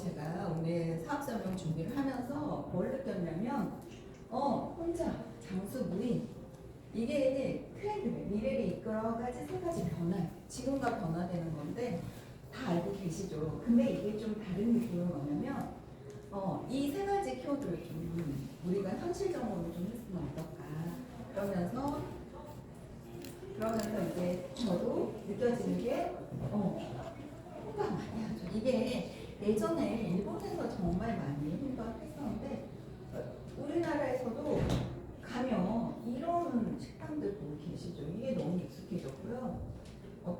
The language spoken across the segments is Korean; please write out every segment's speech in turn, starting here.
제가 오늘 사업 설명 준비를 하면서 뭘 느꼈냐면 혼자 장수 무인 이게 트렌드래. 미래를 이끌어가지 세 가지 변화. 지금과 변화되는 건데 다 알고 계시죠? 근데 이게 좀 다른 느낌은 뭐냐면 이 세 가지 키워드를 좀 우리가 현실적으로 좀 했으면 어떨까. 그러면서 이제 저도 느껴지는 게 혼밥 많이 하죠. 이게 예전에 일본에서 정말 많이 혼밥했었는데 우리나라에서도 가면 이런 식당들도 계시죠. 이게 너무 익숙해졌고요.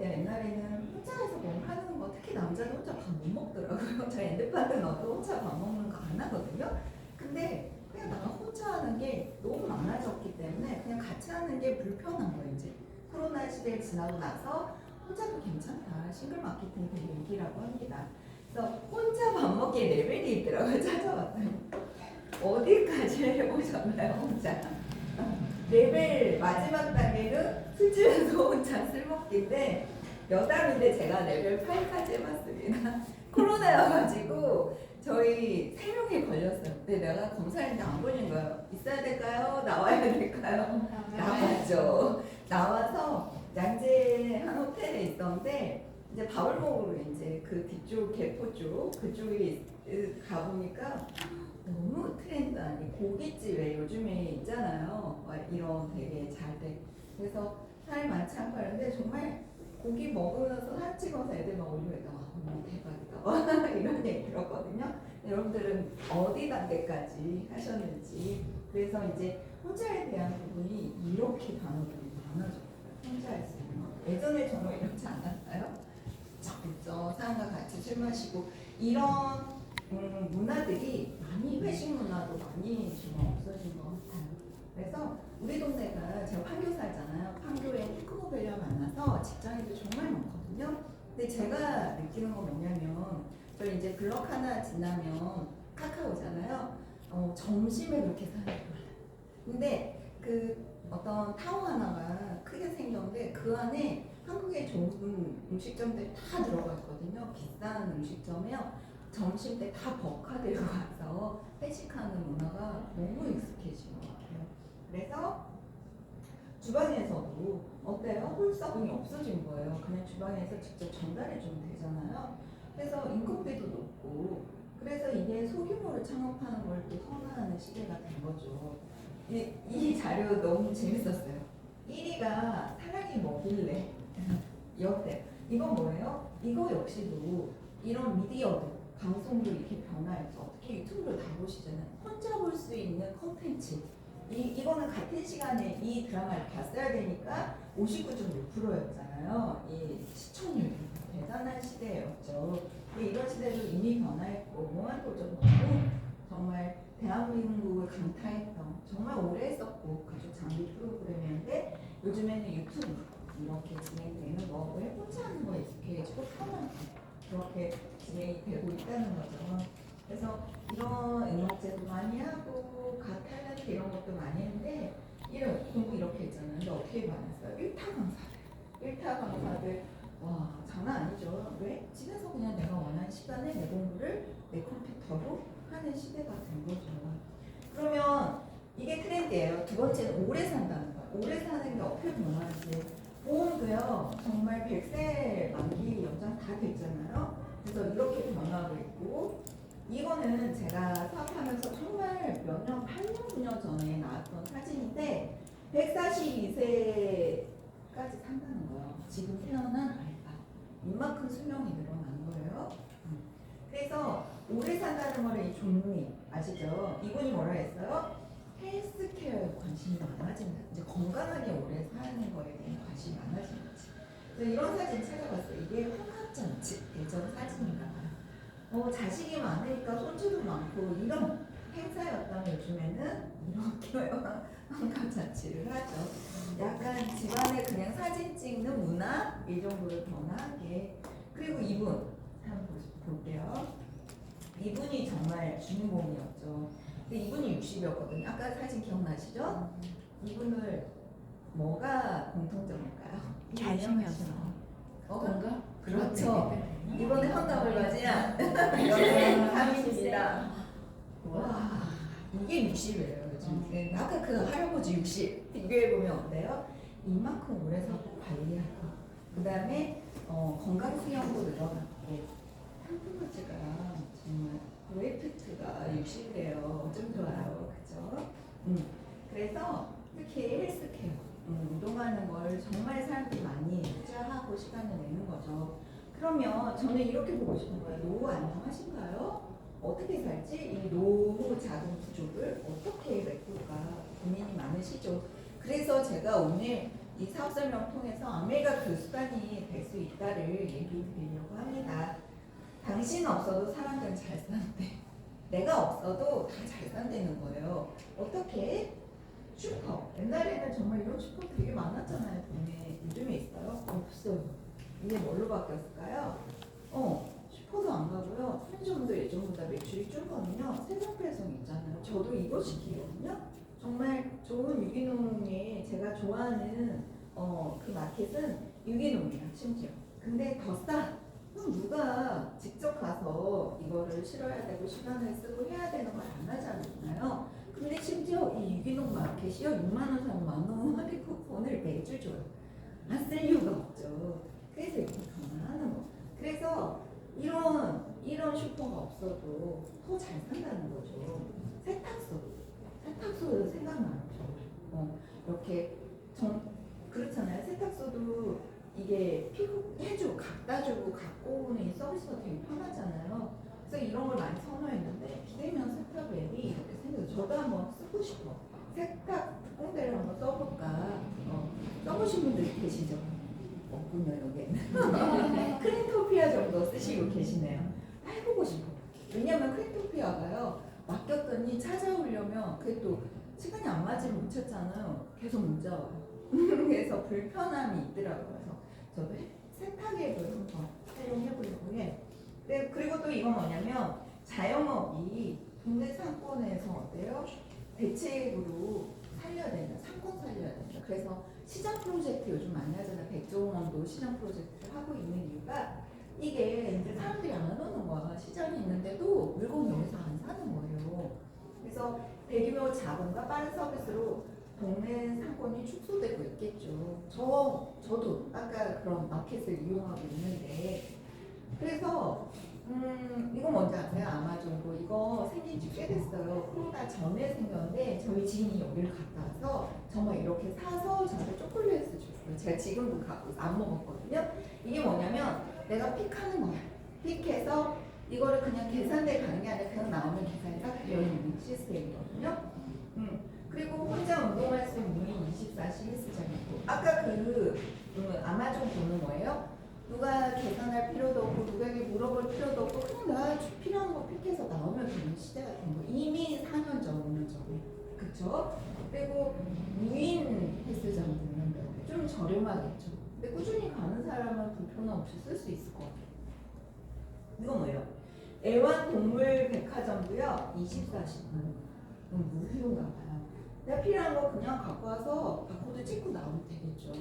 옛날에는 혼자서 뭘 하는 거, 특히 남자는 혼자 밥 못 먹더라고요. 저 엔드파트 넣어도 혼자 밥 먹는 거 안 하거든요. 근데 그냥 내가 혼자 하는 게 너무 많아졌기 때문에 그냥 같이 하는 게 불편한 거예요. 이제 코로나 시대를 지나고 나서 혼자도 괜찮다. 싱글 마케팅 되게 인기라고 합니다. 그래서 혼자 밥 먹기 레벨이 있더라고요. 찾아봤더니 어디까지 해보셨나요? 혼자 레벨 마지막 단계는 술집에서 혼자 술 먹기인데 여담인데 제가 레벨 8까지 해봤습니다. 코로나여가지고 저희 3명이 걸렸어요. 근데 내가 검사했는데 안 걸린 거예요. 있어야 될까요? 나와야 될까요? 나왔죠. 나와서 양재 한 호텔에 있었는데 이제 밥을 먹으러 이제 그 뒤쪽 개포 쪽 그쪽에 가보니까 너무 트렌드 아니 고깃집에 요즘에 있잖아요. 이런 되게 잘 돼. 그래서 사람이 많지 않고 하는데 정말 고기 먹으면서 사진 찍어서 애들 막 올리니까 너무 대박이다 이런 얘기 들었거든요. 여러분들은 어디 단계까지 하셨는지. 그래서 이제 혼자에 대한 부분이 이렇게 단어들이 많아졌어요. 혼자 할 수 있는 거. 예전에 저는 이렇지 않았어요? 그렇죠. 사람과 같이 술 마시고 이런 문화들이 많이 회식 문화도 많이 지금 없어진 것 같아요. 그래서 우리 동네가 제가 판교 살잖아요. 판교에 테크노밸리와 만나서 직장인들 정말 많거든요. 근데 제가 느끼는 건 뭐냐면 저희 이제 블럭 하나 지나면 카카오잖아요. 점심에 그렇게 사람이 많아요. 근데 그 어떤 타워 하나가 크게 생겼는데 그 안에 한국의 좋은 음식점들이 다 들어가 있거든요. 비싼 음식점이요. 점심 때 다 버카되어 가서 회식하는 문화가 너무 익숙해진 것 같아요. 그래서 주방에서도 어때요? 홀서분이 없어진 거예요. 그냥 주방에서 직접 전달해 주면 되잖아요. 그래서 인건비도 높고 그래서 이게 소규모로 창업하는 걸 또 선호하는 시대가 된 거죠. 이 자료 너무 재밌었어요. 1위가 사랑이 뭐길래 여태 이건 뭐예요? 이거 역시도 이런 미디어도 방송도 이렇게 변화해서 어떻게 유튜브로 다 보시잖아요. 혼자 볼 수 있는 컨텐츠 이거는 같은 시간에 이 드라마를 봤어야 되니까 59.6%였잖아요. 이 시청률 대단한 시대였죠. 이런 시대도 이미 변화했고 무한도전도 정말 대한민국을 강타했던 정말 오래 했었고 가족 장비 프로그램이었는데 요즘에는 유튜브 이렇게 진행되는 거 왜 혼자 하는 거에 익숙해지고 편하게 그렇게 진행이 되고 있다는 거죠. 그래서 이런 음악제도 많이 하고 가 탤런트 이런 것도 많이 했는데 이런 공부 이렇게 했잖아요. 근데 어떻게 반했어요? 1타 강사들 와 장난 아니죠. 왜? 집에서 그냥 내가 원하는 시간에 내 공부를 내 컴퓨터로 하는 시대가 된 거죠. 그러면 이게 트렌드예요. 두 번째는 오래 산다는 거예요. 오래 사는 게 어떻게 변화하지? 보험도요. 정말 100세 만기 연장 다 됐잖아요. 그래서 이렇게 변화하고 있고 이거는 제가 사업하면서 정말 몇 년, 8년, 9년 전에 나왔던 사진인데 142세까지 산다는 거예요. 지금 태어난 아이가 이만큼 수명이 늘어난 거예요. 그래서 오래 산다는 거를 이 존님 아시죠? 이분이 뭐라 했어요? 헬스케어에 관심이 많아진다. 이제 건강하게 오래 사는 거에 대한 관심이 많아진 거지. 그래서 이런 사진 찾아봤어요. 이게 환갑잔치 예전 사진인가 봐요. 자식이 많으니까 손주도 많고 이런 행사였다면 요즘에는 이렇게 환갑잔치를 하죠. 약간 집안에 그냥 사진 찍는 문화 이 정도로 변화하게. 그리고 이분 한번 볼게요. 이분이 정말 주인공이었죠. 근데 이분이 60이었거든요. 아까 사진 기억나시죠? 이분을 뭐가 공통점일까요? 잘생겼어. 뭔가? 뭔가? 그렇죠. 이번에 환갑을 맞이한 연예인 이게 60이에요. 요즘. 아까 그 할아버지 60 비교해보면 어때요? 이만큼 오래 사고 관리하고 그 다음에 건강 수영도 늘어났고 탕후루즈가 정말 웨이프트가 60이래요. 좀 좋아요. 그죠? 그래서 특히 헬스케어 운동하는 걸 정말 사람들이 많이 투자하고 시간을 내는 거죠. 그러면 저는 이렇게 보고 싶은 거예요. 노후 안정하신가요? 어떻게 살지? 이 노후 자금 부족을 어떻게 메꿀까 고민이 많으시죠. 그래서 제가 오늘 이 사업 설명 통해서 아메리카 교수단이 될 수 있다를 얘기해 드리려고 합니다. 당신 없어도 사람들은 잘 사는데 내가 없어도 다 잘 산다는 거예요. 어떻게? 슈퍼. 옛날에는 정말 이런 슈퍼 되게 많았잖아요. 동네. 요즘에 있어요? 없어요. 이게 뭘로 바뀌었을까요? 슈퍼도 안 가고요. 편의점도 예전보다 매출이 줄거든요. 세상 배송 있잖아요. 저도 이거 시키거든요. 정말 좋은 유기농에 제가 좋아하는 그 마켓은 유기농이에요. 심지어. 근데 더 싸. 그럼 누가 직접 가서 이거를 실어야 되고 시간을 쓰고 해야 되는 걸 안 하잖아요. 근데 심지어 이 유기농 마켓이요 6만 원 사면 만 원 할인 쿠폰을 매주 줘요. 안 쓸 이유가 없죠. 그래서 이렇게 변화하는 거. 그래서 이런 슈퍼가 없어도 더 잘 산다는 거죠. 세탁소 생각나죠. 이렇게 그렇잖아요. 세탁소도 이게 피부 해주고 갖다 주고 갖고 오는 이 서비스가 되게 편하잖아요. 그래서 이런 걸 많이 선호했는데 비대면 세탁 앱이 이렇게 생겨서 저도 한번 쓰고 싶어. 세탁 특공대를 한번 써볼까. 써보신 분들이 계시죠? 없군요 여기는. 크린토피아 정도 쓰시고 계시네요. 해보고 싶어. 왜냐면 크린토피아가요 맡겼더니 찾아오려면 그게 또 시간이 안 맞으면 못 찾잖아요. 계속 문자 와요. 그래서 불편함이 있더라고요. 그래서 저도 세탁 앱을 한번 활용해보려고 해. 네, 그리고 또 이건 뭐냐면 자영업이 동네 상권에서 어때요? 대책으로 살려야 된다. 상권 살려야 된다. 그래서 시장 프로젝트 요즘 많이 하잖아요. 백종원도 시장 프로젝트 하고 있는 이유가 이게 이제 사람들이 안 오는 거야. 시장이 있는데도 물건 여기서 안 사는 거예요. 그래서 대규모 자본과 빠른 서비스로 동네 상권이 축소되고 있겠죠. 저도 아까 그런 마켓을 이용하고 있는데 그래서 이거 뭔지 아세요? 아마존도 이거 생긴 지 꽤 됐어요. 코로나 전에 생겼는데 저희 지인이 여기를 갔다 와서 정말 이렇게 사서 저한테 초콜릿을 줬어요. 제가 지금도 갖고 안 먹었거든요. 이게 뭐냐면 내가 픽하는 거야. 픽해서 이거를 그냥 계산대에 가는 게 아니라 그냥 나오면 계산이 딱 되어있는 시스템이거든요. 그리고 혼자 운동할 수 있는 문이 24시 헬스장이고 아까 아마존 보는 거예요. 누가 계산할 필요도 없고 누구에게 물어볼 필요도 없고 그냥 내가 필요한 거 픽해서 나오면 되는 시대가 된 거. 이미 4년 전, 5년 전에. 그쵸? 그리고 무인 헬스장 있는데 좀 저렴하겠죠. 근데 꾸준히 가는 사람은 불편함 없이 쓸 수 있을 것 같아요. 이거 뭐예요? 애완동물 백화점도요. 24시간 무휴인가 봐요. 내가 필요한 거 그냥 갖고 와서 바코드 찍고 나오면 되겠죠.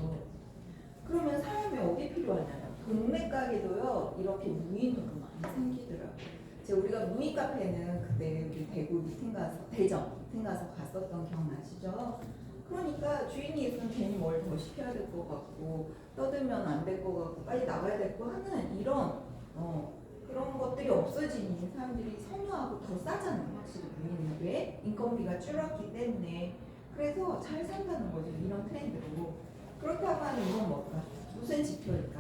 그러면 사람이 어디 필요하냐면 동네 가게도요 이렇게 무인으로 많이 생기더라고요. 우리가 무인 카페는 그때 우리 대구 대전 미팅 가서 갔었던 기억나시죠? 그러니까 주인이 있으면 괜히 뭘 더 시켜야 될 것 같고 떠들면 안 될 것 같고 빨리 나가야 될 거 하는 이런 그런 것들이 없어지니 사람들이 선호하고 더 싸잖아요. 확실히 무인은 왜? 인건비가 줄었기 때문에. 그래서 잘 산다는 거죠. 이런 트렌드로. 그렇다고 하면 이건 뭘까? 무슨 지표일까?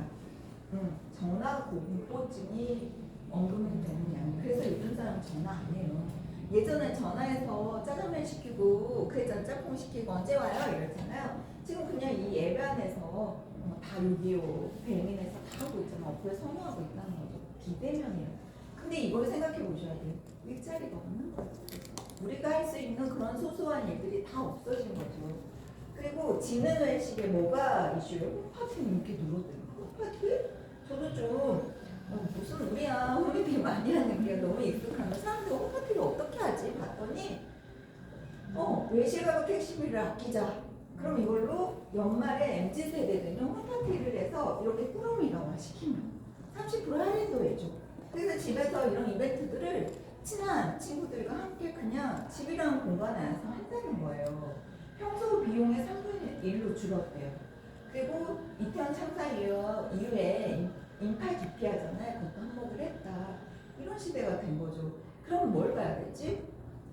전화 공포증이 언급이 되는 양. 그래서 요즘 사람 전화 안 해요. 예전에 전화해서 짜장면 시키고 그랬잖아. 짬뽕 시키고 언제 와요? 이랬잖아요. 지금 그냥 이 앱 안에서 다 요기요 배민에서 다 하고 있잖아. 어플에 선호하고 있다는 거죠. 비대면이에요. 근데 이걸 생각해 보셔야 돼요. 일자리가 없는 거죠. 우리가 할 수 있는 그런 소소한 일들이 다 없어진 거죠. 그리고 지능 외식에 뭐가 이슈예요? 홈파티는 이렇게 늘어들어요. 홈파티? 저도 좀 무슨 우리야 홈미팅 많이 하는 게 너무 익숙한데 사람들이 홈파티를 어떻게 하지? 봤더니 외식하고 택시비를 아끼자. 그럼 이걸로 연말에 MZ세대들은 홈파티를 해서 이렇게 꾸러미 영화 시키면 30% 할인도 해줘. 그래서 집에서 이런 이벤트들을 친한 친구들과 함께 그냥 집이라는 공간 안에서 한다는 거예요. 평소 비용의 3분의 1로 줄었대요. 그리고 이태원 참사 이후에 인파 기피하잖아요. 그것도 한몫을 했다. 이런 시대가 된 거죠. 그럼 뭘 봐야 되지?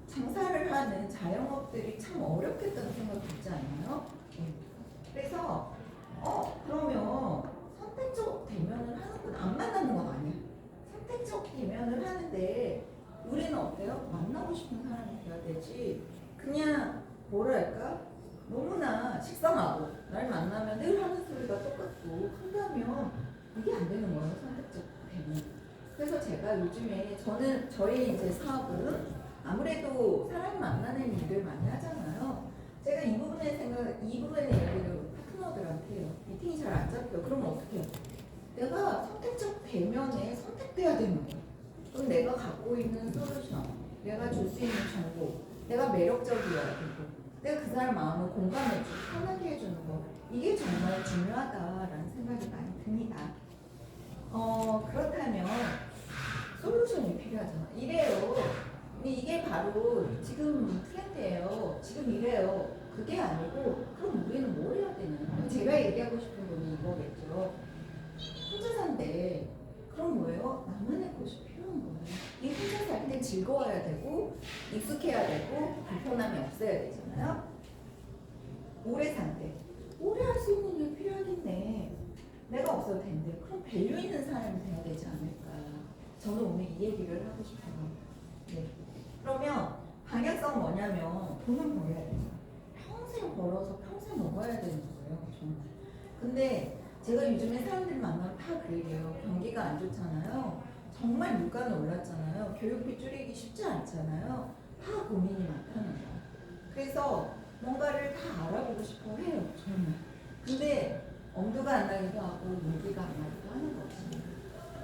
장사를 하는 자영업들이 참 어렵겠다는 생각이 들지 않나요? 그래서 그러면 선택적 대면을 하는구나. 안 만나는 건 아니야. 선택적 대면을 하는데 우리는 어때요? 만나고 싶은 사람이 돼야 되지. 그냥 뭐랄까? 너무나 식상하고 날 만나면 늘 하는 소리가 똑같고 한다면 이게 안 되는 거예요. 선택적 대면. 그래서 제가 요즘에 저희 이제 사업은 아무래도 사람 만나는 일을 많이 하잖아요. 제가 이 부분의 얘기를 파트너들한테 미팅이 잘 안 잡혀. 그러면 어떻게 해요? 내가 선택적 대면에 선택돼야 되는 거야. 그럼 내가 갖고 있는 솔루션, 내가 줄 수 있는 정보, 내가 매력적이어야 되고, 내가 그 사람 마음을 공감해주고 편하게 해주는 거, 이게 정말 중요하다라는 생각이 많이 듭니다. 그렇다면 솔루션이 필요하잖아. 이래요. 이게 바로 지금 트렌드예요. 지금 이래요. 그게 아니고 그럼 우리는 뭘 해야 되냐? 제가 얘기하고 싶은 건 이거겠죠. 혼자 산데 그럼 뭐예요? 나만의 곳이 필요한 거예요. 이 혼자 살 때 즐거워야 되고 익숙해야 되고 불편함이 없어야 되잖아요. 오래 산대. 오래 할 수 있는 일 필요하겠네. 내가 없어도 된대. 그럼 밸류 있는 사람이 돼야 되지 않을까. 저는 오늘 이 얘기를 하고 싶어요. 네. 그러면 방향성 뭐냐면 돈은 벌어야 되죠. 평생 벌어서 평생 먹어야 되는 거예요. 정말. 근데 제가 요즘에 사람들 만나면 다 그래요. 경기가 안 좋잖아요. 정말 물가는 올랐잖아요. 교육비 줄이기 쉽지 않잖아요. 다 고민이 많다는 거예요. 그래서 뭔가를 다 알아보고 싶어 해요. 정말. 근데 엄두가 안 나기도 하고 용기가 안 나기도 하는 거지.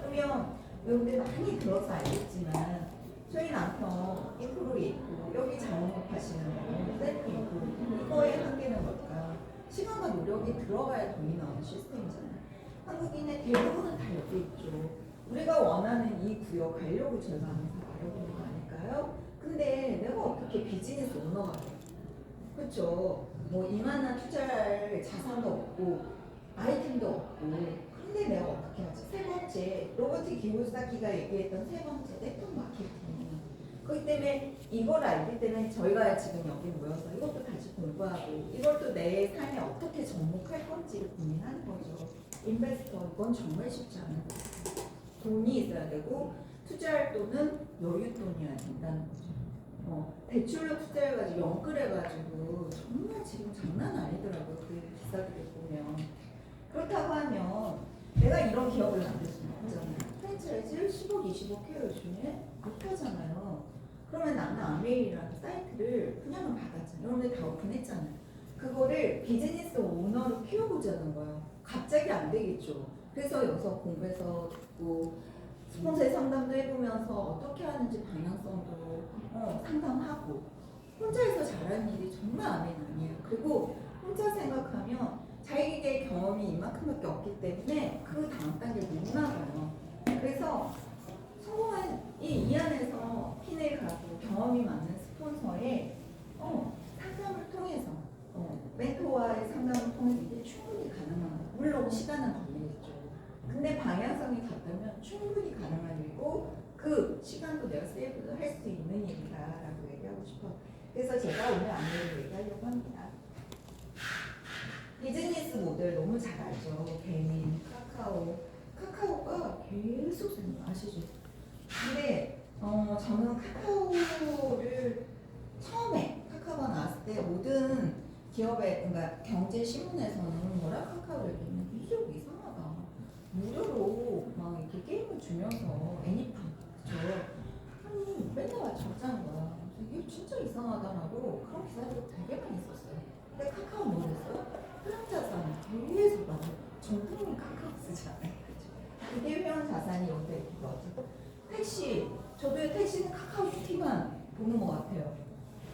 그러면 여러분들 많이 들어서 알겠지만 저희 남편 인프로에 있고 여기 자영업 하시는 분 셀프 인프로 이거의 한계는 뭘까? 시간과 노력이 들어가야 돈이 나오는 시스템이잖아요. 한국인의 대부분은 다 여기 있죠. 우리가 원하는 이 구역 가려고 저희가 항상 알아보는 거 아닐까요? 근데 내가 어떻게 비즈니스 오너가 돼? 그렇죠. 뭐 이만한 투자할 자산도 없고 아이템도 없고 근데 내가 어떻게 하지? 세 번째 로버트 기요사키가 얘기했던 세 번째 네트워크 마케팅. 그렇기 때문에 이걸 알기 때문에 저희가 지금 여기 모여서 이것도 다시 공부하고 이것도 내 삶에 어떻게 접목할 건지를 고민하는 거죠. 인베스터 이건 정말 쉽지 않은 거예요. 돈이 있어야 되고 투자할 돈은 여윳돈이어야 된다는 거죠. 대출로 투자해가지고 연끌해가지고 정말 지금 장난 아니더라고요. 그 기사들을 보면. 그렇다고 하면 내가 이런 기업을 만들 수는 없잖아요. 프랜차이즈를 10억, 20억 해요 요즘에 못하잖아요. 그러면 나는 아메이라는 사이트를 분양을 받았잖아요. 여러분들 다 오픈했잖아요. 그거를 비즈니스 오너로 키워보자는 거예요. 갑자기 안 되겠죠. 그래서 여기서 공부해서 듣고 스폰서의 상담도 해보면서 어떻게 하는지 방향성도 상담하고 혼자서 잘하는 일이 정말 아니에요. 그리고 혼자 생각하면 자기의 경험이 이만큼밖에 없기 때문에 그 다음 단계를 못 나가요. 그래서 성공한 이 안에서 핀을 가고 경험이 많은 스폰서의 상담을 통해서 멘토와의 상담을 통해서 이게 충분히 가능한 거예요. 물론 시간은 걸리겠죠. 근데 방향성이 같다면 충분히 가능한 일이고 그 시간도 내가 세이브도 할 수 있는 일이다라고 얘기하고 싶어요. 그래서 제가 오늘 안내를 얘기하려고 합니다. 비즈니스 모델 너무 잘 알죠. 개인, 카카오가 계속 아시죠? 근데 저는 카카오를 처음에 카카오가 나왔을 때 모든 기업의 그러니까 경제 신문에서는 뭐라 카카오를 얘기했는데 이게 이상하다. 무료로 막 이렇게 게임을 주면서 애니팡 그죠? 아니 맨날 적자는 거야. 이게 진짜 이상하다라고 그런 기사들이 되게 많이 있었어요. 근데 카카오 뭐였어요? 회원자산 계속 막 전통민 카카오 쓰잖아요. 그게 회원 자산이 여기다 이렇게 넣어서 택시 저도 택시는 카카오티만 보는 것 같아요.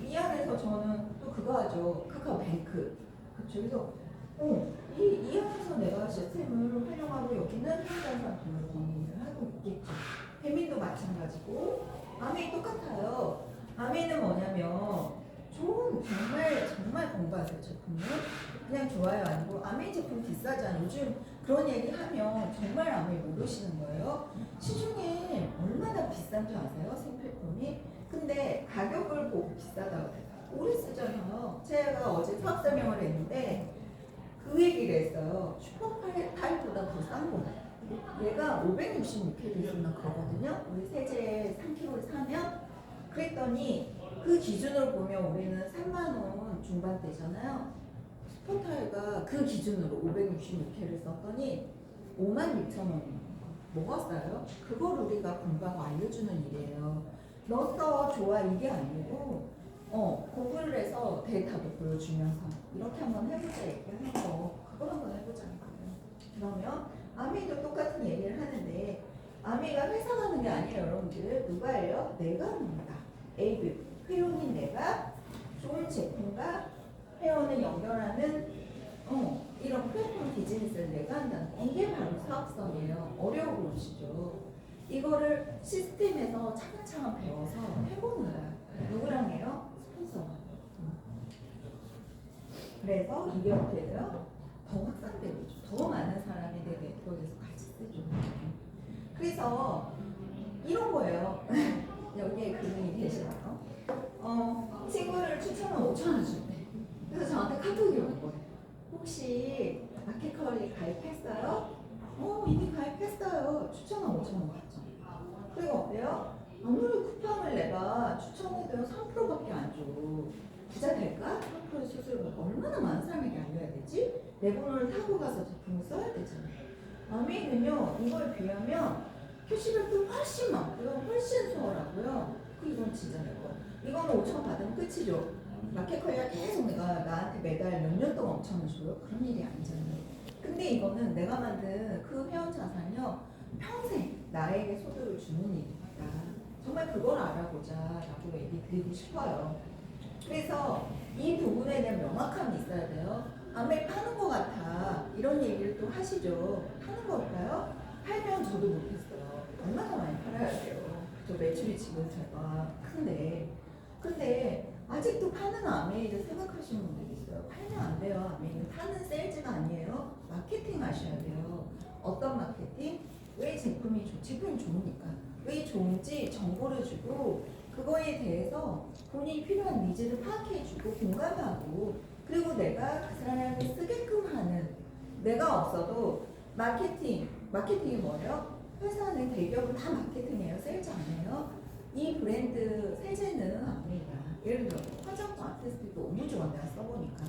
이 안에서 저는 또 그거 하죠. 카카오뱅크. 그쵸? 그래서 이 안에서 내가 시스템을 활용하고 여기는 회원 자산 돈을 공유를 하고 있겠죠. 배민도 마찬가지고 아메이 똑같아요. 아메이는 뭐냐면 좋은 정말 공부하세요 제품은 그냥 좋아요 아니고 아메이 제품 비싸잖아요. 요즘 그런 얘기 하면 정말 아메이 모르시는 거예요. 시중에 얼마나 비싼 줄 아세요? 생필품이. 근데 가격을 보고 비싸다고 해요. 오래 쓰잖아요. 제가 어제 사업 설명을 했는데 그 얘기를 했어요. 슈퍼파일보다 더 싼 거. 얘가 566kg나 그러거든요. 우리 세제 3kg를 사면 그랬더니 그 기준으로 보면 우리는 3만 원 중반대잖아요. 슈퍼타일가 그 기준으로 566kg를 썼더니 56,000원 먹었어요. 그걸 우리가 공부하고 알려주는 일이에요. 너 써 좋아 이게 아니고 구글을 해서 데이터도 보여주면서 이렇게 한번 해보자 얘기하는 거 그걸 한번 해보자는 거예요. 그러면 아미도 똑같은 얘기를 하는데 아미가 회사 가는 게 아니에요 여러분들. 누가 해요? 내가 합니다. 에이브 회원인 내가 좋은 제품과 회원을 연결하는 이런 플랫폼 비즈니스를 내가 한다는 거. 이게 바로 사업성이에요. 어려워 보이시죠? 이거를 시스템에서 차근차근 배워서 해보는 거야. 누구랑 해요? 스폰서가. 그래서 이게 어떻게 돼요? 더 확산되고 더 많은 사람이 내 네트워크에서 같이 쓰죠. 그래서 이런 거예요. 여기에 그분이 계시나요? 친구를 추천을 5,000원 준대. 그래서 저한테 카톡이 온 거예요. 혹시 마켓컬리 가입했어요? 이미 가입했어요. 추천은 5,000원 받죠. 그리고 어때요? 아무리 쿠팡을 내가 추천해도 3%밖에 안 줘. 부자 될까? 3% 수수료 받고 얼마나 많은 사람에게 알려야 되지? 내 번호를 타고 가서 제품을 써야 되잖아요. 아메이는요 이걸 비하면 캐시백도 훨씬 많고요. 훨씬 수월하고요. 이건 진짜 내 거. 이거는 5,000원 받으면 끝이죠. 마켓컬리가 계속 내가 나한테 매달 몇 년 동안 5,000원 줘요? 그런 일이 아니잖아요. 근데 이거는 내가 만든 그 회원 자산이요. 평생 나에게 소득을 주는 일입니다. 정말 그걸 알아보자 라고 얘기 드리고 싶어요. 그래서 이 부분에 대한 명확함이 있어야 돼요. 아메 파는 것 같아 이런 얘기를 또 하시죠. 파는 걸까요? 팔면 저도 못했어요. 얼마나 많이 팔아야 돼요. 저 매출이 지금 제가 큰데 근데 아직도 파는 아메이를 생각하시는 분들이 있어요. 팔면 안 돼요. 아메이는 파는 세일즈가 아니에요. 마케팅 하셔야 돼요. 어떤 마케팅? 왜 제품이 제품이 좋으니까 왜 좋은지 정보를 주고 그거에 대해서 본인이 필요한 니즈를 파악해주고 공감하고 그리고 내가 그 사람한테 쓰게끔 하는 내가 없어도 마케팅이 뭐예요? 회사는 대기업은 다 마케팅이에요. 세일즈 안 해요. 이 브랜드 세제는 아메이다. 예를 들어 화장품 아티스트 너무 좋아 내가 써보니까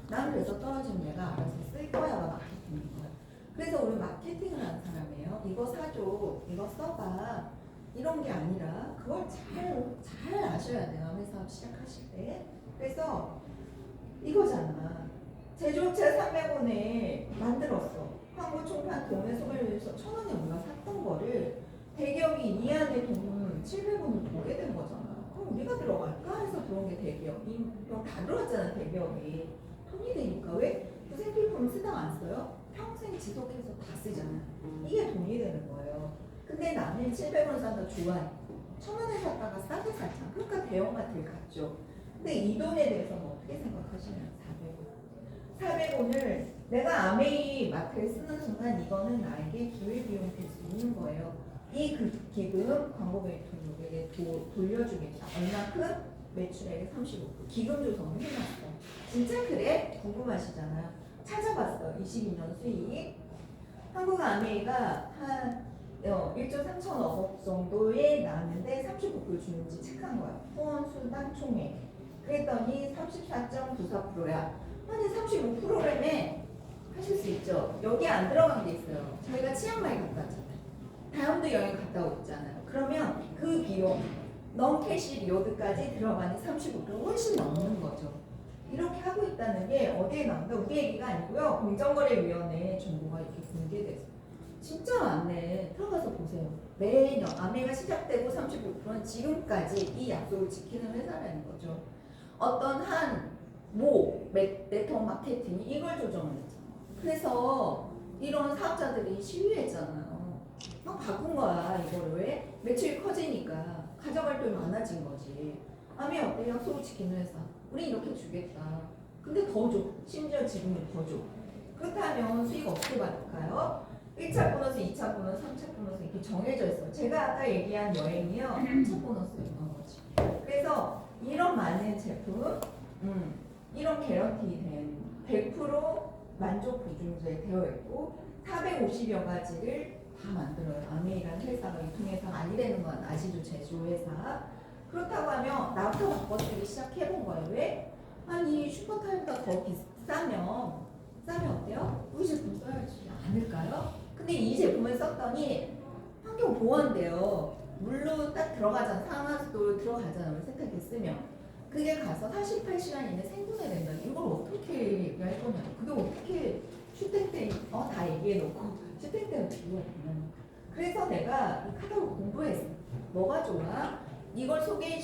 난 그래서 떨어지면 내가 알아서 쓸 거야가 마케팅인 거야. 그래서 우리 마케팅을 하는 사람이에요. 이거 사줘, 이거 써봐 이런 게 아니라 그걸 잘 아셔야 돼요. 회사 시작하실 때. 그래서 이거잖아. 제조업체 300원에 만들었어. 광고 총판 돈에 소비를 위해서 1,000원에 우리가 샀던 거를 대기업이 이 안에 돈 700원을 보게 된 거잖아. 그럼 우리가 들어갈까 해서 들어온 게 대기업이. 그럼 다 들어왔잖아 대기업이. 돈이 되니까 왜? 부생필품 쓰다가 안 써요? 평생 지속해서 다 쓰잖아. 이게 돈이 되는 거예요. 근데 나는 700원 사서 좋아해. 1,000원에 샀다가 싸게 샀잖아. 그러니까 대형마트에 갔죠. 근데 이 돈에 대해서 뭐 어떻게 생각하시나요? 400원. 400원을 내가 아메이 마트에 쓰는 순간 이거는 나에게 기회비용이 될 수 있는 거예요. 이 기금 광고 배통에게 돌려주겠다. 얼마큼? 매출액의 35%. 기금 조성을 해놨어. 진짜 그래? 궁금하시잖아요. 찾아봤어. 22년 수익. 한국 아메이가 한 1조 3천억 정도에 나왔는데 35% 주는지 체크한 거야. 후원 수당 총액. 그랬더니 34.94%야. 아니 35%라며 하실 수 있죠. 여기 안 들어간 게 있어요. 저희가 치앙마이 갔다 왔잖아요. 다음도 여행 갔다 오잖아요. 그러면 그 비용 non-캐시 리워드까지 들어가니 35% 훨씬 넘는 거죠. 이렇게 하고 있다는 게 어디에 나온다? 우리 얘기가 아니고요. 공정거래위원회 정보가 이렇게 공개돼서 진짜 많네. 들어가서 보세요. 매년 아메가 시작되고 35%는 지금까지 이 약속을 지키는 회사라는 거죠. 어떤 네트워크 마케팅이 이걸 조정을 했잖아. 그래서 이런 사업자들이 시위했잖아요. 막 바꾼 거야. 이거를 왜? 매출이 커지니까 가져갈 돈이 많아진 거지. 아미 어때요? 소치킨 회사. 우리 이렇게 주겠다. 근데 더 줘. 심지어 지금은 더 줘. 그렇다면 수익 어떻게 받을까요? 1차 보너스, 2차 보너스, 3차 보너스 이렇게 정해져 있어요. 제가 아까 얘기한 여행이요. 3차 보너스였던 거지. 그래서 이런 많은 제품, 이런 개런티된 100% 만족 보증제 되어 있고 450여 가지를 다 만들어요. 아메이라는 회사가 유통회사가 아니라는 건 아시죠? 제조회사. 그렇다고 하면 나부터 바꿔쓰기 시작해본 거예요. 왜? 아니 슈퍼타임보다 더 싸면 어때요? 우리 제품 써야지 않을까요? 근데 이 제품을 썼더니 환경 보호한대요. 물로 딱 들어가잖아. 상하수도 들어가잖아. 우리 세탁기 쓰면. 그게 가서 48시간 이내 생분해된다. 이걸 어떻게 얘기할 거냐. 그게 어떻게 슈팅 때 다 얘기해놓고 슈팅 때는 비교가 되는. 그래서 내가 이 카talog 공부했어. 뭐가 좋아? 이걸 소개해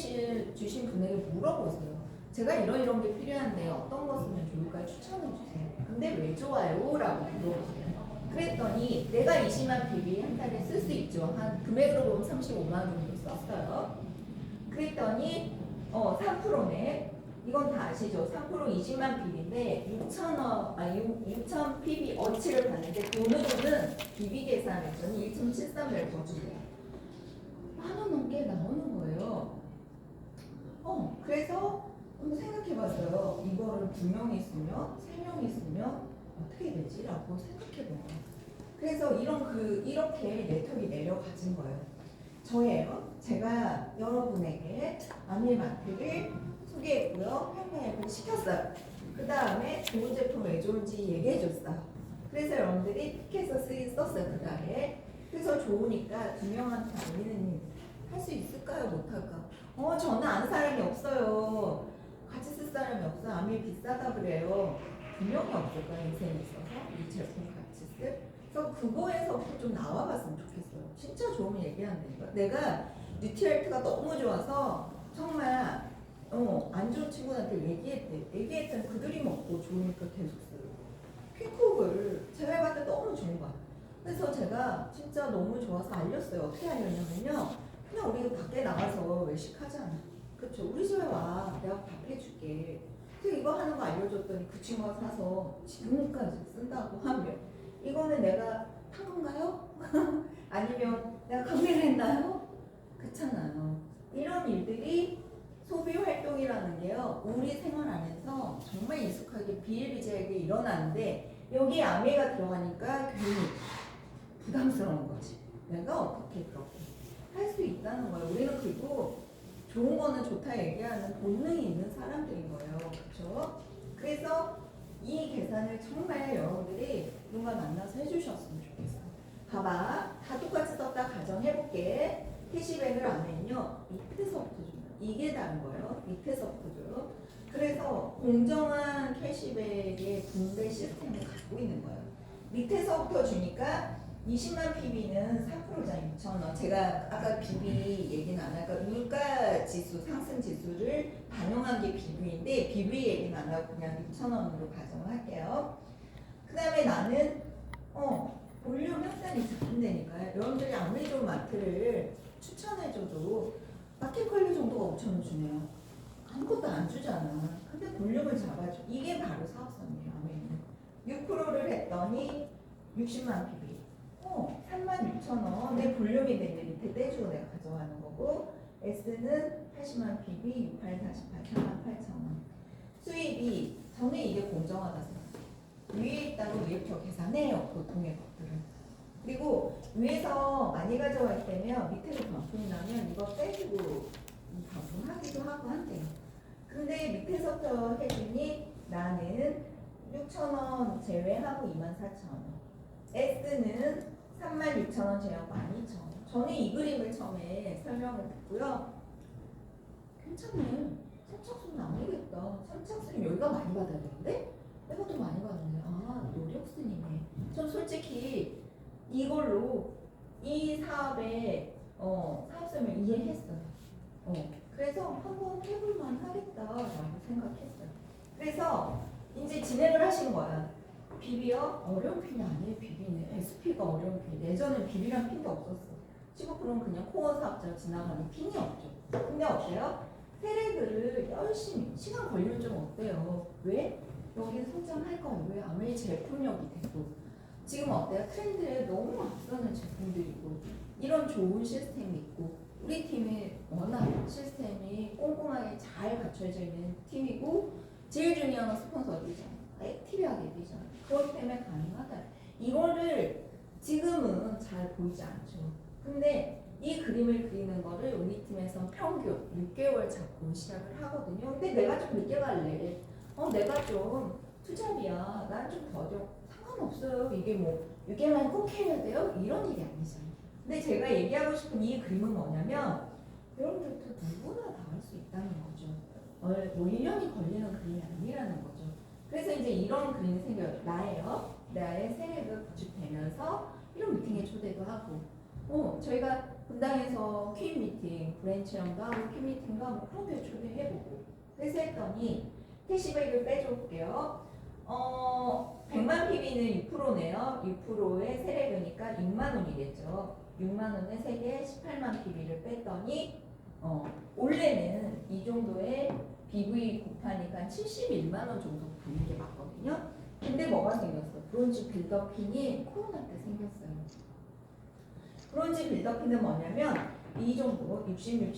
주신 분에게 물어보세요. 제가 이런 게 필요한데 어떤 거 쓰면 좋을까요? 추천해 주세요. 근데 왜 좋아요? 라고 물어보세요. 그랬더니 내가 20만 PB 한 달에 쓸 수 있죠. 한 금액으로 보면 35만 원 정도 썼어요. 그랬더니 3%네. 이건 다 아시죠? 3% 20만 PB인데 6,000 PB 어치를 받는데 돈으로는 PB 계산했더니 1.73을 더 주고요. 10,000원 넘게 나오는 거예요. 그래서 한번 생각해봤어요. 이거를 2명이 있으면, 3명이 있으면 어떻게 되지? 라고 생각해봐요. 그래서 이렇게 네트워크가 내려가진 거예요. 저예요. 제가 여러분에게 아밀마트를 소개했고요. 판매를 시켰어요. 그 다음에 좋은 제품 왜 좋은지 얘기해줬어요. 그래서 여러분들이 티켓을 썼어요. 그 달에. 그래서 좋으니까 2명한테 알리는 일 할 수 있을까요? 못할까? 저는 아는 사람이 없어요. 같이 쓸 사람이 없어요. 아밀 비싸다 그래요. 2명이 없을까요? 인생에 있어서 이 제품 같이 쓸? 그래서 그거에서부터 좀 나와봤으면 좋겠어요. 진짜 좋으면 얘기한다니까. 내가 뉴트리얼트가 너무 좋아서 정말 안 좋은 친구한테 얘기했더니 그들이 먹고 좋으니까 계속 쓰고. 퀵콕을 제가 해봤는데 너무 좋은 거야. 그래서 제가 진짜 너무 좋아서 알렸어요. 어떻게 알렸냐면요. 그냥 우리 밖에 나가서 외식하잖아. 그렇죠? 우리 집에 와. 내가 밥 해줄게. 그래서 이거 하는 거 알려줬더니 그 친구가 사서 지금까지 쓴다고 하면 이거는 내가 한 건가요? 아니면 내가 강매를 했나요? 그렇잖아요. 이런 일들이 소비 활동이라는 게요. 우리 생활 안에서 정말 익숙하게 비일비재하게 일어나는데 여기에 아메가 들어가니까 괜히 부담스러운 거지. 내가 어떻게 그렇게 할 수 있다는 거예요. 우리는 그리고 좋은 거는 좋다 얘기하는 본능이 있는 사람들인 거예요. 그렇죠? 그래서 이 계산을 정말 여러분들이 누가 만나서 해주셨으면 좋겠어요. 봐봐. 다 똑같이 썼다 가정해볼게. 캐시백을 하면요. 밑에서부터 줘요. 이게 다른 거예요. 밑에서부터 줘요. 그래서 공정한 캐시백의 분배 시스템을 갖고 있는 거예요. 밑에서부터 주니까 20만 PB는 3%잖아요. 6,000원. 제가 아까 BB 얘기는 안 할까? 물가 지수, 상승 지수를 반영한 게 BB인데 BB 얘기는 안 하고 그냥 6,000원으로 가정을 할게요. 그 다음에 나는 볼륨 확산이 작은데니까요. 여러분들이 아무리 좀 마트를 추천해줘도 마켓 관리 정도가 5,000원 주네요. 아무것도 안 주잖아. 근데 볼륨을 잡아줘. 이게 바로 사업성이에요. 아메는 6%를 했더니 60만 PB. 36,000원. 내 볼륨이 되면 밑에 떼주고 내가 가져가는 거고 S는 80만 PB, 68, 48, 48,000원. 수입이 저는 이게 공정하다 생각해요. 위에 있다고 위에부터 계산해요. 보통의 것들은. 그리고 위에서 많이 가져갈 때면 밑에서 반품이 나면 이거 빼주고 반품하기도 하고 한대요. 근데 밑에서부터 해주니 나는 6,000원 제외하고 24,000원. S는 36,000원 제외하고 12,000원. 저는 이 그림을 처음에 설명을 듣고요. 괜찮네. 선착순은 아니겠다. 선착순이 여기가 많이 받아야 되는데? 내가 더 많이 받았네. 노력순이네. 전 솔직히 이걸로 이 사업의 사업성을 이해했어요. 그래서 한번 해볼만 하겠다라고 생각했어요. 그래서 이제 진행을 하신 거야. 비비요? 어려운 핀이 아니에요. 비비는 SP가 어려운 핀. 예전엔 비비란 핀도 없었어. 15%는 그냥 코어 사업자로 지나가는 핀이 없죠. 근데 어때요? 세레그를 열심히 시간 걸리면 좀 어때요? 왜? 여기는 성장할 거예요. 왜? 아무리 제품력이 되고 지금 어때요? 트렌드에 너무 앞서는 제품들이고 이런 좋은 시스템이 있고 우리 팀이 워낙 시스템이 꼼꼼하게 잘 갖춰져 있는 팀이고 제일 중요한 건 스폰서들이잖아요. 액티브하게 되잖아요. 그것 때문에 가능하다. 이거를 지금은 잘 보이지 않죠. 근데 이 그림을 그리는 거를 우리 팀에서 평균 6개월 잡고 시작을 하거든요. 근데 내가 좀 늦게 갈래. 내가 좀 투잡이야. 난 좀 더뎌. 상관없어요. 이게 뭐 6개월만 꼭 해야 돼요? 이런 일이 아니잖아요. 근데 제가 얘기하고 싶은 이 그림은 뭐냐면 여러분들도 누구나 다 할 수 있다는 거죠. 뭐 1년이 걸리는 그림이 아니라는 거죠. 그래서 이제 이런 그림이 생겨요. 나의 세력을 구축되면서 이런 미팅에 초대도 하고 저희가 분당에서 퀸 미팅, 브랜치형과 퀸 미팅과 뭐 그런 데 초대해보고 그래서 했더니 캐시백을 빼줄게요. 100만 PB는 6%네요. 6%의 세례비니까 6만 원이겠죠. 6만 원에 3개 18만 PB를 뺐더니 원래는 이 정도의 BV 곱하니까 71만 원 정도 받는 게 맞거든요. 근데 뭐가 생겼어? 브론즈 빌더핀이 코로나 때 생겼어요. 브론즈 빌더핀은 뭐냐면 이 정도 60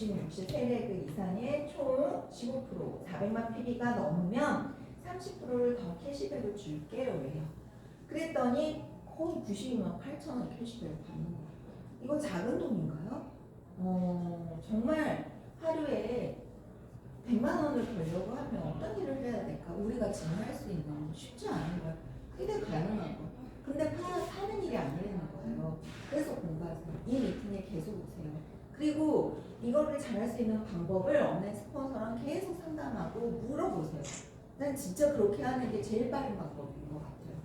세레그 이상의 총 15% 400만 PB가 넘으면 30%를 더 캐시백을 줄게요. 왜요? 그랬더니 거의 92만 8천 원 캐시백을 받는 거예요. 이거 작은 돈인가요? 정말 하루에 100만 원을 벌려고 하면 어떤 일을 해야 될까? 우리가 지금 할 수 있는 쉽지 않은 거예요. 근데 가능한 거. 근데 파는 일이 아니라는 거예요. 그래서 공부하세요. 이 미팅에 계속 오세요. 그리고 이거를 잘할 수 있는 방법을 없는 스폰서랑 계속 상담하고 물어보세요. 난 진짜 그렇게 하는 게 제일 빠른 방법인 것 같아요.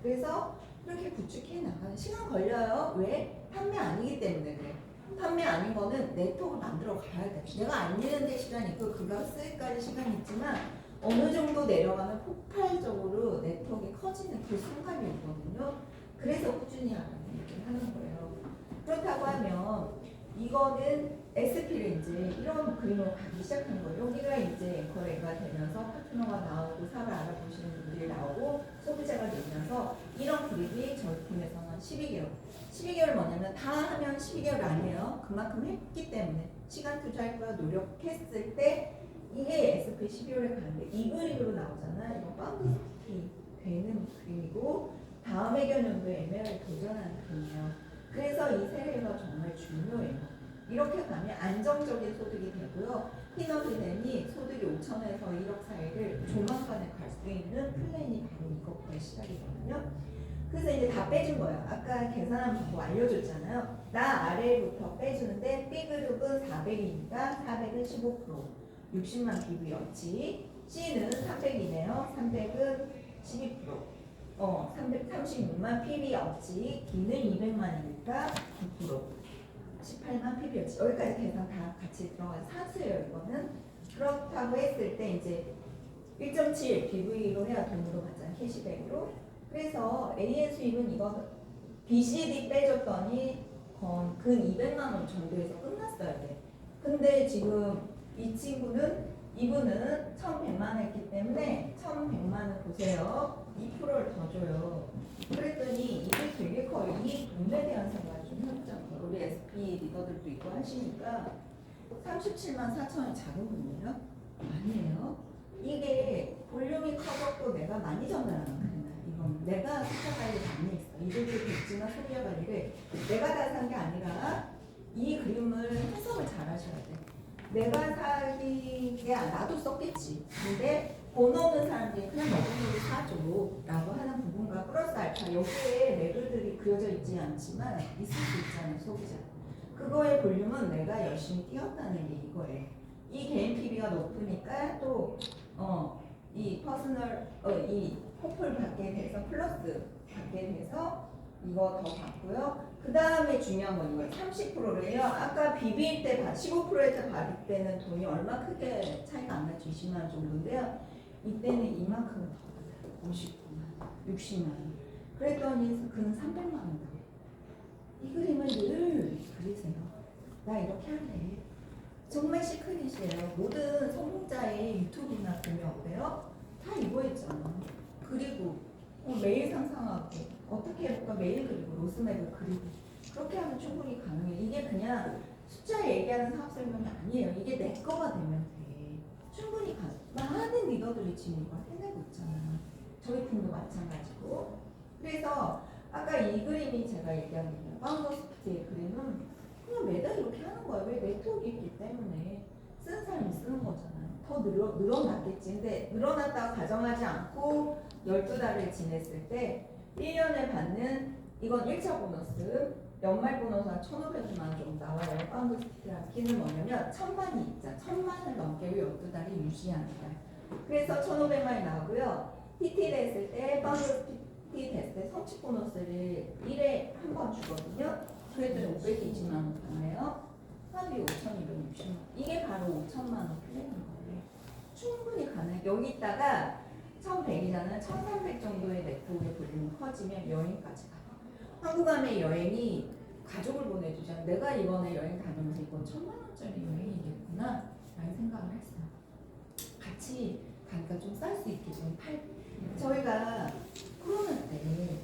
그래서 이렇게 구축해 나가는 시간 걸려요. 왜? 판매 아니기 때문에 그래. 판매 아닌 거는 네트워크를 만들어 가야 돼. 내가 알리는데 시간이 있고 그거 쓸까지 시간이 있지만 어느 정도 내려가면 폭발적으로 네트워크가 커지는 그 순간이 오거든요. 그래서 꾸준히 하는 얘기를 하는 거예요. 그렇다고 하면 이거는 SP를 이제 이런 그림으로 가기 시작한 거예요. 여기가 이제 앵커레가 되면서 파트너가 나오고 사를 알아보시는 분들이 나오고 소비자가 되면서 이런 그림이 저희 팀에서는 12개월. 12개월 뭐냐면 다 하면 12개월 아니에요. 그만큼 했기 때문에 시간 투자했고요. 노력했을 때 이게 SP 12월에 가는데 이 그림으로 나오잖아. 이거 파운드 스틱이 되는 그림이고 다음 회견연도에 ML에 도전하는 그림이에요. 그래서 이 세례가 정말 중요해요. 이렇게 가면 안정적인 소득이 되고요. 희너비덴이 소득이 5천에서 1억 사이를 조만간에 갈 수 있는 플랜이 바로 이것부터 시작이거든요. 그래서 이제 다 빼준 거예요. 아까 계산한 방법 알려줬잖아요. 나 아래부터 빼주는데 B그룹은 400이니까 400은 15%, 60만 BV였지. C는 300이네요. 300은 12%. 336만 PB였지. D는 200만이니까 9%. 18만 PB였지. 여기까지 계산 다 같이 들어가서 산수예요. 이거는. 그렇다고 했을 때 이제 1.7 BV로 해야 돈으로 받잖아. 캐시백으로. 그래서 AN 수입은 이거 BCD 빼줬더니 근 200만 원 정도에서 끝났어야 돼. 근데 지금 이분은 1,100만 했기 때문에 1,100만 원 보세요. 2%를 더 줘요. 그랬더니 이게 되게 커요. 이 돈에 대한 생각을 좀 해보자고요. 우리 SP 리더들도 있고 하시니까 37만 4천이 작은 돈이에요? 아니에요. 이게 볼륨이 커졌고 내가 많이 전달하는 거예요. 이건 내가 숫자 관리 많이 했어. 이들도 됐지만 소비자 관리를 내가 다 산 게 아니라 이 그림을 해석을 잘 하셔야 돼. 내가 사기에 나도 썼겠지. 근데 돈 없는 사람들이 그냥 너희들이 사줘 라고 하는 부분과 플러스 알파 여기에 레벨들이 그려져 있지 않지만 있을 수 있잖아요. 소비자. 그거의 볼륨은 내가 열심히 뛰었다는 게 이거예요. 이 개인 PB가 높으니까 또 이 퍼스널 이 포플 받게 돼서 플러스 받게 돼서 이거 더 받고요. 그 다음에 중요한 건 이거예요. 30%래요. 아까 비빌 때 15%에서 받을 때는 돈이 얼마 크게 차이가 안 나죠. 20만 원 정도인데요. 이때는 이만큼은 더 받아요. 59만, 60만 원. 그랬더니 그는 300만 원 더. 이 그림을 늘 그리세요. 나 이렇게 할래. 정말 시크릿이에요. 모든 성공자의 유튜브나 보면 어때요? 다 이거였잖아. 그리고 매일 상상하고 어떻게 해볼까 매일 그리고 로스맵을 그리고 그렇게 하면 충분히 가능해. 이게 그냥 숫자 얘기하는 사업 설명이 아니에요. 이게 내 거가 되면 돼. 충분히 가능. 많은 리더들이 지금 이걸 해내고 있잖아. 저희 팀도 마찬가지고. 그래서 아까 이 그림이 제가 얘기한 거예요. 파운더스피트의 그림은 그냥 매달 이렇게 하는 거예요. 왜? 네트워크 있기 때문에 쓰는 사람이 쓰는 거잖아요. 더 늘어났겠지. 근데 늘어났다고 가정하지 않고 12달을 지냈을 때 1년에 받는 이건 1차 보너스 연말 보너스 한 1,500만 원 정도 나와요. 파운더스피트랑 키는 뭐냐면 1,000만이 있자. 1,000만을 넘게 12달이 유지하는 거예요. 그래서 1,500만이 나오고요. PT 됐을 때 파운더스피트 됐을 때 성취 보너스를 1회 한 번 주거든요. 그랬더니 520만 원 받네요. 합이 5,260만 원. 이게 바로 5천만 원 플랜인 거예요. 충분히 가능. 여기다가 1,100이잖아요. 1,300 정도의 네트워크의 볼륨이 커지면 여행까지 가요. 한국 가면 여행이 가족을 보내주잖아요. 내가 이번에 여행 다니면서 이건 1,000만 원짜리 여행이겠구나 라는 생각을 했어요. 같이 가니까 좀 쌀 수 있게 좀 저희가 코로나 때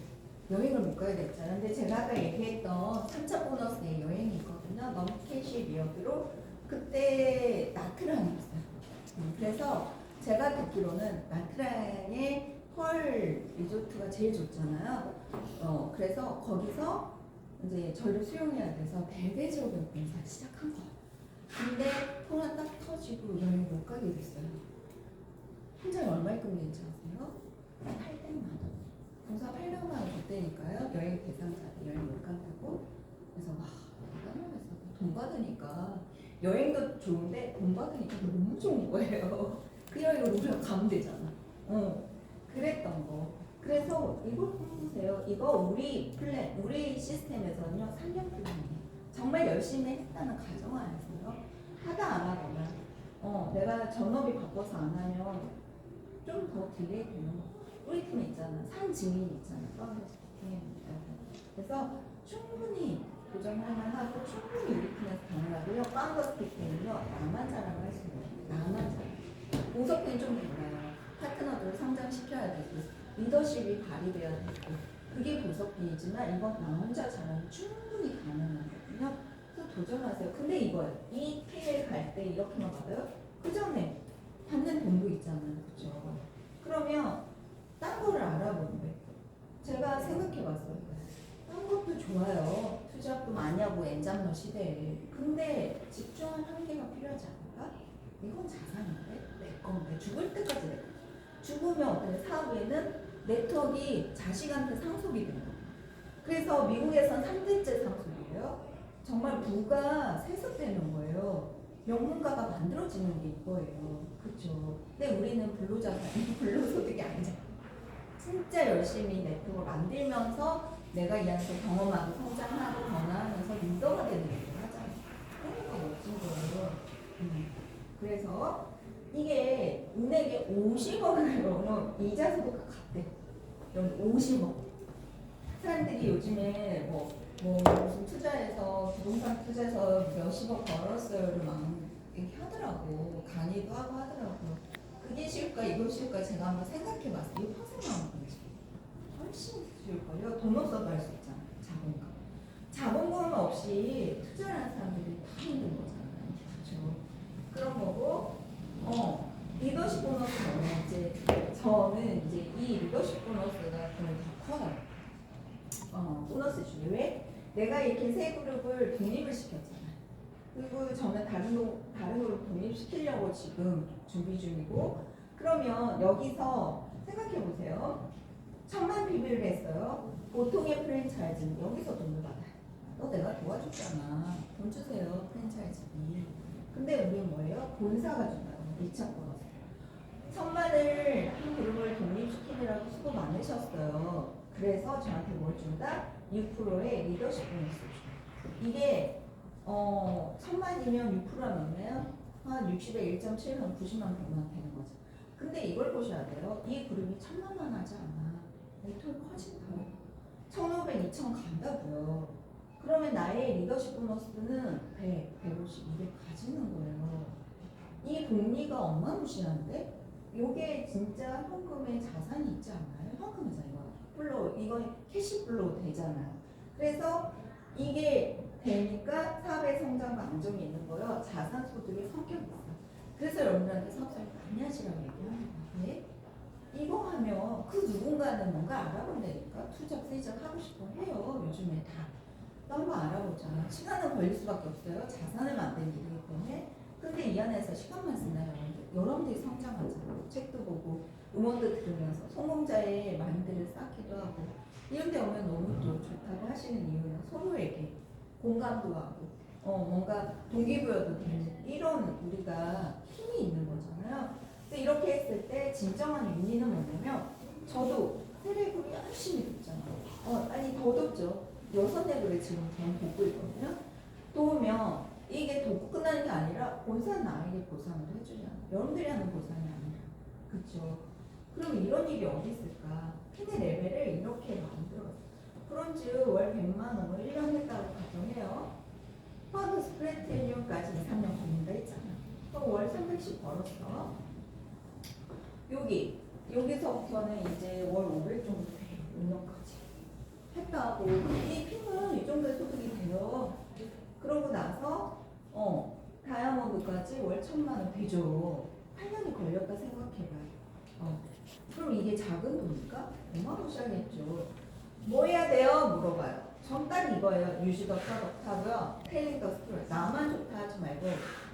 여행을 못 가게 됐잖아요. 근데 제가 아까 얘기했던 3차 보너스의 여행이 있거든요. 넘캐시 리어드로 그때 나트랑이었어요. 그래서 제가 듣기로는 나트랑의 펄 리조트가 제일 좋잖아요. 그래서 거기서 이제 저를 수용해야 돼서 대대적인 공사를 시작한 거예요. 근데 코로나 딱 터지고 여행 못 가게 됐어요. 혼자 얼마큼 낸지 아세요? 800만 원. 공사 800만 원 줬대니까요. 여행 대상자들 여행 못 간다고. 그래서 와 대단하면서 돈 받으니까 여행도 좋은데 돈 받으니까 너무 좋은 거예요. 그 여행을 우리가 가면 되잖아. 그랬던 거. 그래서 이걸 보세요. 이거 우리 플랜, 우리 시스템에서는요 3년 플랜이에요. 정말 열심히 했다는 가정하에서요. 하다 안 하거나 내가 전업이 바빠서 안 하면 좀 더 딜레이 되는 거. 우리 팀 있잖아. 산 증인 있잖아. 팀. 그래서 충분히 도전할 만하고 충분히 우리 팀에서 가능하고요. 파운더스픽 때는요. 나만 자랑을 할 수 있는 거예요. 나만 자랑. 보석팀 좀 달라요. 파트너들을 성장시켜야 되고 리더십이 발휘돼야 되고 그게 보석팀이지만 이건 나 혼자 자랑이 충분히 가능하거든요. 그래서 도전하세요. 근데 이거예요. 이 팀에 갈 때 이렇게만 받아요? 그 전에 받는 돈도 있잖아요. 그렇죠? 그러면 딴 거를 알아보는 거예요. 제가 생각해봤어요. 딴 것도 좋아요. 투자도 많이 하고 엔잡러 시대에. 근데 집중할 한계가 필요하지 않을까? 이건 자산인데? 내 건데. 죽을 때까지 내 거. 죽으면 어때? 사후에는 네트워크가 자식한테 상속이 되는 거예요. 그래서 미국에선 3대째 상속이에요. 정말 부가 세습되는 거예요. 명문가가 만들어지는 게 이거예요. 그렇죠? 근데 우리는 불로자산이 불로소득이 아니잖아. 진짜 열심히 네트워크를 만들면서 내가 이 안에서 경험하고 성장하고 변화하면서 리더가 되는 일을 하잖아. 그러니까 멋진 거예요. 그래서 이게 은행에 50억을 넣으면 이자 소득가 같대. 여기 50억. 사람들이 요즘에 무슨 투자해서 부동산 투자해서 몇십억 벌었어요를 막 이렇게 하더라고. 강의도 하고 하더라고. 그게 쉬울까 이거 쉬울까 제가 한번 생각해봤어요. 이거 평생 나오는 거지. 훨씬 쉬울걸요. 돈 없어도 할 수 있잖아. 자본금. 자본금 없이 투자를 하는 사람들이 다 힘든 거잖아요. 그렇죠? 그런 거고 리더십 보너스는 이제 저는 이제 이 리더십 보너스가 돈을 더 커요. 보너스 중에 왜? 내가 이렇게 세 그룹을 독립을 시켰잖아요. 그리고 저는 다른 그룹 독립시키려고 지금 준비 중이고 그러면 여기서 생각해 보세요. 1,000만 PB를 했어요. 보통의 프랜차이즈는 여기서 돈을 받아요. 너 내가 도와줬잖아. 돈 주세요. 프랜차이즈비. 근데 우리는 뭐예요? 본사가 준다고. 2차 보너스. 1,000만을 한 그룹을 독립시키느라고 수고 많으셨어요. 그래서 저한테 뭘 준다? 6%의 리더십 보너스 줘. 이게 1,000만이면 6%는 얼마예요? 한 60에 1.7면 90만 100만 되는 거죠. 근데 이걸 보셔야 돼요. 이 그룹이 1000만만 하지 않아. 네트워크 커진다. 1500, 2000 간다고요. 그러면 나의 리더십 보너스는 100, 150, 200 가지는 거예요. 이 복리가 어마무시한데? 요게 진짜 현금의 자산이 있지 않나요? 현금이잖아요. 이거 플로우, 이건 캐시 플로우 되잖아요. 그래서 이게 되니까 사업의 성장과 안정이 있는 거예요. 자산 소득의 성격이 있어. 그래서 여러분들한테 사업자를 많이 하시라고 얘기하는 거예요. 네? 이거 하면 그 누군가는 뭔가 알아본다니까. 투자, 세적 하고 싶어 해요. 요즘에 다. 너무 알아보자. 시간은 걸릴 수밖에 없어요. 자산을 만드는 일이기 때문에. 근데 이 안에서 시간만 쓰나요? 여러분들이 성장하잖아요. 책도 보고 음원도 들으면서 성공자의 마인드를 쌓기도 하고 이런 데 오면 너무 또 좋다고 하시는 이유는 서로에게 공감도 하고 뭔가 동기부여도 되는 이런 우리가 힘이 있는 거잖아요. 그래서 이렇게 했을 때 진정한 윤리는 뭐냐면 저도 세레브를 열심히 듣잖아요. 아니 더 듣죠. 6레벨을 지금 저는 보고 있거든요. 도우면 이게 돕고 끝나는 게 아니라 본사는 나에게 보상을 해주잖아요. 여러분들이 하는 보상이 아니라. 그쵸? 그럼 이런 일이 어디 있을까? 핀의 레벨을 이렇게 만들어요. 그런즉 월 100만 원을 1년 했다고 가정해요. 퍼드 스프레트 1년까지 2, 3년 걸린다 했잖아. 그럼 월 300씩 벌었어. 여기서부터는 이제 월 500 정도 돼요. 6년까지. 했다고. 이 핀은 이 정도의 소득이 돼요. 그러고 나서 다이아몬드까지 월 1000만 원 되죠. 8년이 걸렸다 생각해봐요. 그럼 이게 작은 돈일까? 어마무시하겠죠. 뭐 해야 돼요? 물어봐요. 정답 이거예요. 유지 더 프로덕트하고요. 텔링 더 스토리. 나만 좋다 하지 말고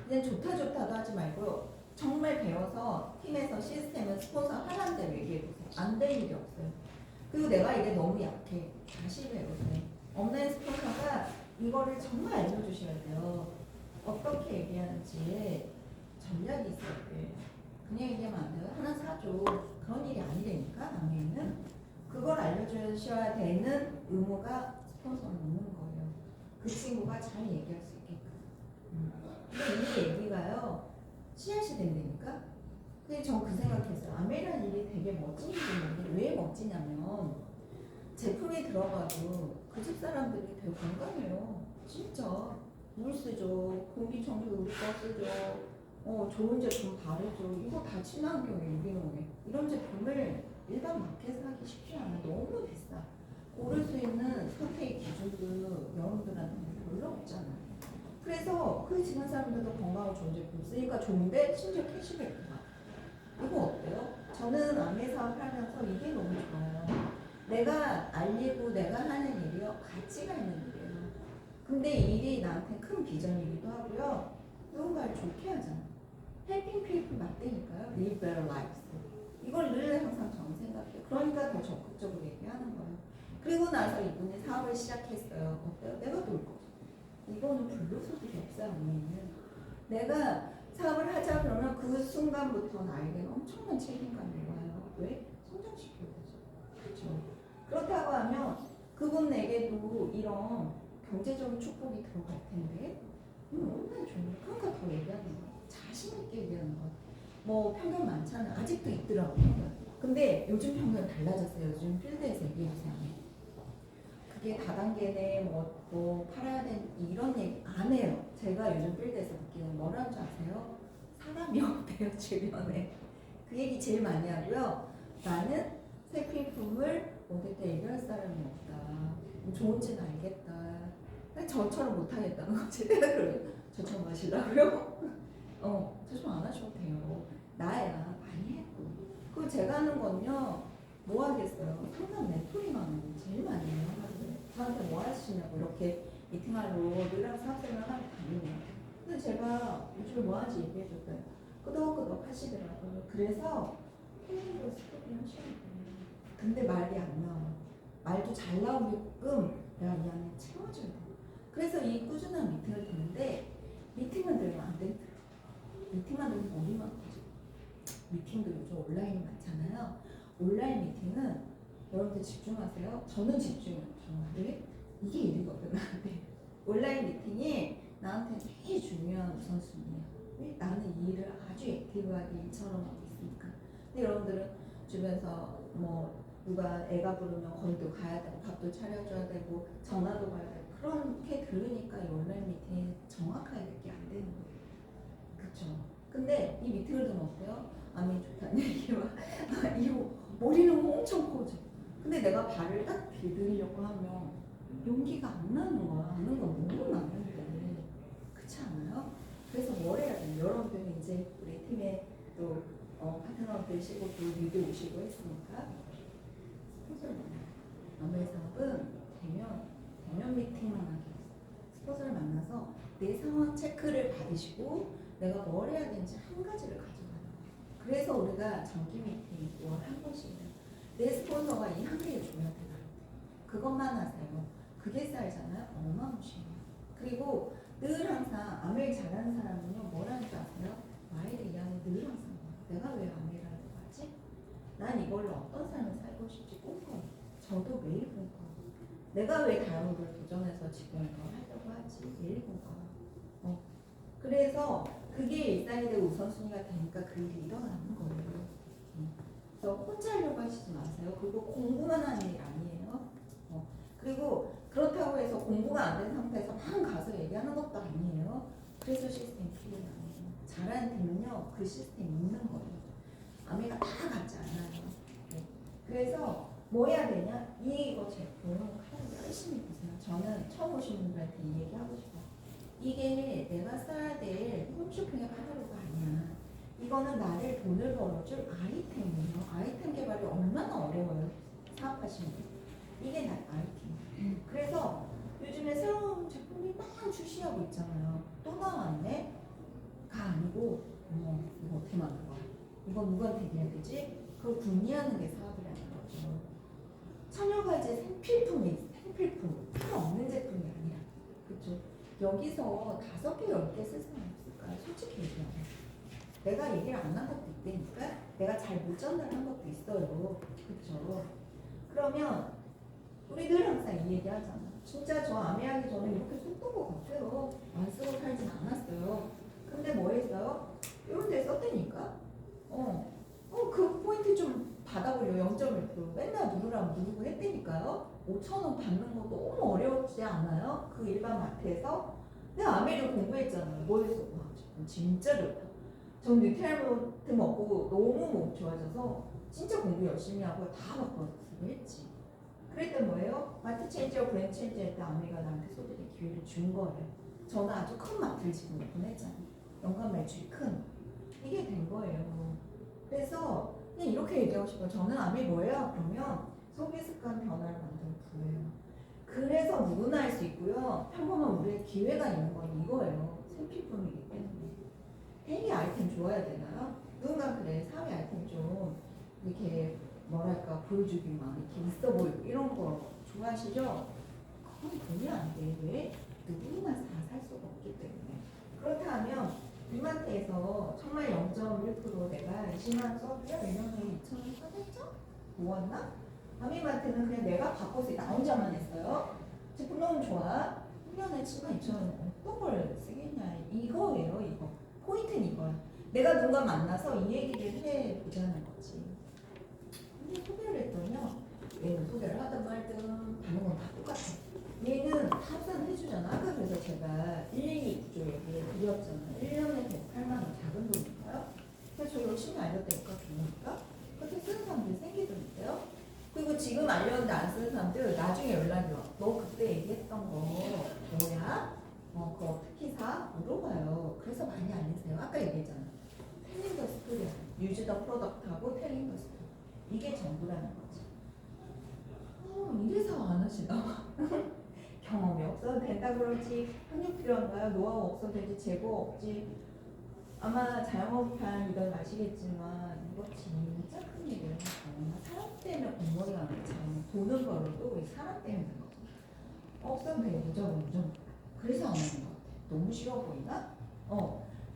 그냥 좋다도 하지 말고 정말 배워서 팀에서 시스템을 스폰서 하라는 대로 얘기해보세요. 안 되는 일이 없어요. 그리고 내가 이게 너무 약해. 다시 배우세요. 온라인 스폰서가 이거를 정말 알려주셔야 돼요. 어떻게 얘기하는지 전략이 있어야 돼. 그냥 얘기하면 안 돼요. 하나 사줘. 그런 일이 아니라니까 남에는. 그걸 알려주셔야 되는 의무가 스폰서는 있는 거예요. 그 친구가 잘 얘기할 수 있게끔. 근데 이 얘기가요. 씨앗이 된다니까? 근데 전 그 생각했어요. 아메라는 일이 되게 멋진 일인데 왜 멋지냐면 제품이 들어가도 그 집 사람들이 되게 공감해요. 진짜. 물 쓰죠. 공기청정기 우리 거 쓰죠. 좋은 제품 바르죠. 이거 다 친환경이에요. 유기농에. 이런 제품을 일반 마켓에서 하기 쉽지 않아. 너무 비싸. 고를 수 있는 선택의 기준도 여러분들한테는 별로 없잖아요. 그래서 그 지난 사람들도 건강하고 좋은 제품 쓰니까 좋은데 심지어 캐시백도 나. 이거 어때요? 저는 아메 사업을 하면서 이게 너무 좋아요. 내가 알리고 내가 하는 일이요. 가치가 있는 일이에요. 근데 이 일이 나한테 큰 비전이기도 하고요. 누군가를 좋게 하잖아. 헬핑 피플 맞다니까요. Live better lives. 이걸 늘 항상 저는 생각해요. 그러니까 더 적극적으로 얘기하는 거예요. 그리고 나서 이분이 사업을 시작했어요. 어때요? 내가 놀 거죠. 이거는 불로소득이 없어요. 언니는. 내가 사업을 하자 그러면 그 순간부터 나에게는 엄청난 책임감이 와요. 왜? 성장시켜야 되죠. 그렇죠. 그렇다고 하면 그분에게도 이런 경제적인 축복이 들어갈 텐데 얼마나 좋은데. 그러니까 더 얘기하는 거예요. 자신 있게 얘기하는 거예요. 뭐 편견 많잖아요. 아직도 있더라고요. 근데 요즘 편견 달라졌어요. 요즘 필드에서 얘기해보세요. 그게 다단계네 뭐 팔아야 되는 이런 얘기 안 해요. 제가 요즘 필드에서 느끼는 뭐라는 줄 아세요? 사람이 없대요. 주변에. 그 얘기 제일 많이 하고요. 나는 새 필품을 어디 때 얘기할 사람이 없다. 뭐 좋은지는 알겠다. 저처럼 못하겠다는 거지. 내가 그래요. 저처럼 하시려고요? 저처럼 안 하셔도 돼요. 나야 많이 했고. 그리고 제가 하는 건요. 뭐 하겠어요. 항상 멘토링 하는 거 제일 많이 해요. 저한테 뭐 하시냐고 이렇게 미팅하러 늘랑 사업생활 하면 다니네요. 근데 제가 요즘에 뭐 하는지 얘기해줬어요. 끄덕끄덕 하시더라고요. 그래서 힐링도 스토리 하시거든요. 근데 말이 안 나와요. 말도 잘 나오게끔 내가 이 안에 채워줘야 돼요. 그래서 이 꾸준한 미팅을 듣는데 미팅만 들으면 안 되더라고요. 미팅만 들으면 머리만 커져. 미팅도 요즘 온라인이 많잖아요. 온라인 미팅은 여러분들 집중하세요. 저는 집중해요. 정말. 왜? 이게 일이거든 나한테. 온라인 미팅이 나한테 되게 중요한 우선순위야. 왜? 나는 이 일을 아주 액티브하게 일처럼 하고 있으니까. 근데 여러분들은 주변에서 뭐 누가 애가 부르면 거기도 가야 되고 밥도 차려줘야 되고 전화도 가야 되고 그렇게 들으니까 이 온라인 미팅이 정확하게 그렇게 안 되는 거예요. 그쵸? 근데 이 미팅을 들으면 어때요? 아니 좋다는 얘기와 이거 머리는 엄청 커져. 근데 내가 발을 딱 디디려고 하면 용기가 안 나는 거야. 아는 거 너무 나는데 그렇지 않아요? 그래서 뭘 해야 돼요? 여러분들은 이제 우리 팀에 또 파트너 되시고 또 리드 오시고 했으니까 스폰서를 만나요. 아무리 사업은 대면 미팅만 하기 스폰서를 만나서 내 상황 체크를 받으시고 내가 뭘 해야 되는지 한 가지를 가져가는 거예요. 그래서 우리가 정기 미팅 한 번씩은 내 스폰서가 이 한 개를 줘야 되나 그것만 하세요. 그게 쌓이잖아요. 어마무시해요. 그리고 늘 항상 아메리 잘하는 사람은요 뭘 하는 줄 아세요? 나에 대해 이야기 늘 항상 내가 왜 아메리라고 하지? 난 이걸로 어떤 삶을 살고 싶지 꿈꿔요. 저도 매일 꿈꿔요. 내가 왜 다른 걸 도전해서 지금 이거 하려고 하지? 매일 꿈꿔요. 그래서 그게 일상이 되고 우선순위가 되니까 그 일이 일어나는 거예요. 그래서 혼자 하려고 하시지 마세요. 그리고 공부만 하는 일 아니에요. 그리고 그렇다고 해서 공부가 안 된 상태에서 막 가서 얘기하는 것도 아니에요. 그래서 시스템 필요가 아니에요. 잘하는 팀은요 그 시스템이 있는 거예요. 아메가 다 같지 않아요. 네. 그래서 뭐 해야 되냐? 이거 제품 열심히 보세요. 저는 처음 오신 분들한테 이 얘기 하고 싶어요. 이게 내가 써야 될 홈쇼핑의 하루가 아니야. 이거는 나를 돈을 벌어줄 아이템이에요. 아이템 개발이 얼마나 어려워요. 사업하시는 분. 이게 나 아이템. 그래서 요즘에 새로운 제품이 막 출시하고 있잖아요. 또 나왔네? 가 아니고 이거 어떻게 만든 거야? 이거 누구한테 얘기해야 되지? 그걸 궁리하는 게 사업이라는 거죠. 처녀가 이제 생필품 필요 없는 제품이 아니라 그렇죠? 여기서 5개, 10개 쓸 사람 없을까요? 솔직히 얘기하면 내가 얘기를 안 한 것도 있다니까 내가 잘 못 전달한 것도 있어요. 그렇죠? 그러면 우리 늘 항상 이 얘기 하잖아. 진짜 저 아메하기 전에 이렇게 썼던 것 같아요. 안 쓰고 살진 않았어요. 근데 뭐 했어요? 이런 데 썼다니까? 그 포인트 좀 받아보려 0.1% 맨날 누르고 했다니까요. 5,000원 받는 거 너무 어려웠지 않아요? 그 일반 마트에서 내가 아메리카 공부했잖아요. 뭐 했어? 와, 진짜 좋다. 전 뉴트리아트 먹고 너무 몸 좋아져서 진짜 공부 열심히 하고 다 바꿔서 했지. 그랬더니 뭐예요? 마트 체인지와 브랜드 체인지 할 때 아메리카 나한테 소득의 기회를 준 거예요. 저는 아주 큰 마트를 지금 오픈했잖아요. 연간 매출이 큰. 이게 된 거예요. 그래서 그냥 이렇게 얘기하고 싶어요. 저는 아메 뭐예요? 그러면 소비 습관 변화를 만드는 부예요. 그래서 누구나 할 수 있고요. 평범한 우리의 기회가 있는 건 이거예요. 생필품이기 때문에. 되게 아이템 좋아야 되나요? 누군가 그래 사회 아이템 좀 이렇게 뭐랄까 보여주기만 이렇게 있어 보이고 이런 거 좋아하시죠? 그건 돈이 안 돼. 왜? 누구나 다 살 수가 없기 때문에. 그렇다 하면 이마트에서 정말 0.1% 내가 20만 써도요 1년에 2,000원 써겠죠? 모았나? 아미마트는 그냥 내가 바꿔서 나 혼자만 했어요. 제품 너무 좋아. 1년에 7만 2,000원 어떤 걸 쓰겠냐 이거예요. 이거 포인트는 이거야. 내가 누군가 만나서 이 얘기를 해보자는 거지. 근데 소개를 했더니요 얘는 소개를 하든 말든 반응은 다 똑같아. 얘는 합산 해주잖아. 아까 그래서 제가 112 구조 얘기를 드렸잖아요. 1년에 108만 원 작은 돈인가요? 그래서 저 열심히 알렸다니까 보니까 그렇게 쓰는 사람들이 생기더라고요. 그리고 지금 알렸는데 안 쓰는 사람들 나중에 연락이 와. 너 그때 얘기했던 거 뭐야? 그거 특히 사? 물어봐요. 그래서 많이 알리세요. 아까 얘기했잖아. 텔링 더 스토리야. 유즈 더 프로덕트하고 텔링 더 스토리. 이게 전부라는 거지. 이래서 안 하시나? 경험이 없어도 된다 그러지. 학력 필요한가요? 노하우 없어도 되지. 재고 없지. 아마 자영업한 이건 아시겠지만 이거 진짜 큰 일이에요. 사람 때문에 공머리가 안 나잖아요. 돈은 벌어도 사람 때문에 거죠. 없어도 돼. 무조건. 그래서 안 하는 것 같아. 너무 쉬워 보이나?